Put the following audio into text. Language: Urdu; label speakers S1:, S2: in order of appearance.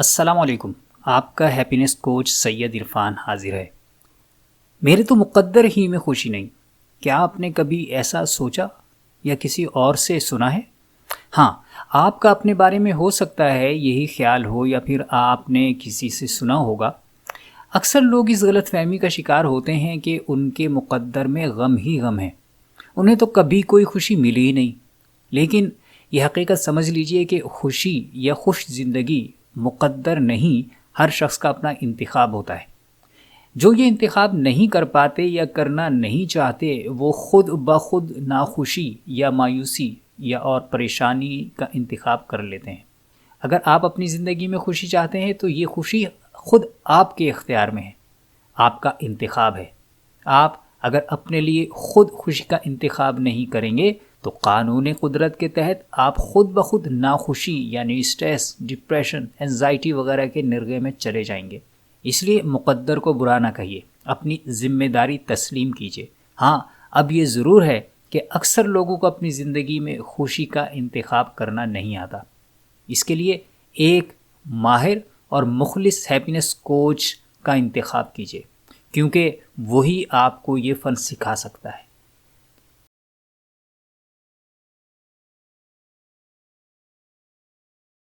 S1: السلام علیکم. آپ کا ہیپینس کوچ سید عرفان حاضر ہے. میرے تو مقدر ہی میں خوشی نہیں. کیا آپ نے کبھی ایسا سوچا یا کسی اور سے سنا ہے؟ ہاں، آپ کا اپنے بارے میں ہو سکتا ہے یہی خیال ہو یا پھر آپ نے کسی سے سنا ہوگا. اکثر لوگ اس غلط فہمی کا شکار ہوتے ہیں کہ ان کے مقدر میں غم ہی غم ہے. انہیں تو کبھی کوئی خوشی ملی ہی نہیں. لیکن یہ حقیقت سمجھ لیجئے کہ خوشی یا خوش زندگی مقدر نہیں، ہر شخص کا اپنا انتخاب ہوتا ہے. جو یہ انتخاب نہیں کر پاتے یا کرنا نہیں چاہتے وہ خود بخود ناخوشی یا مایوسی یا اور پریشانی کا انتخاب کر لیتے ہیں. اگر آپ اپنی زندگی میں خوشی چاہتے ہیں تو یہ خوشی خود آپ کے اختیار میں ہے، آپ کا انتخاب ہے. آپ اگر اپنے لیے خود خوشی کا انتخاب نہیں کریں گے تو قانون قدرت کے تحت آپ خود بخود ناخوشی یعنی اسٹریس، ڈپریشن، انزائٹی وغیرہ کے نرغے میں چلے جائیں گے. اس لیے مقدر کو برا نہ کہیے، اپنی ذمہ داری تسلیم کیجیے. ہاں، اب یہ ضرور ہے کہ اکثر لوگوں کو اپنی زندگی میں خوشی کا انتخاب کرنا نہیں آتا. اس کے لیے ایک ماہر اور مخلص ہیپینس کوچ کا انتخاب کیجیے، کیونکہ وہی آپ کو یہ فن سکھا سکتا ہے.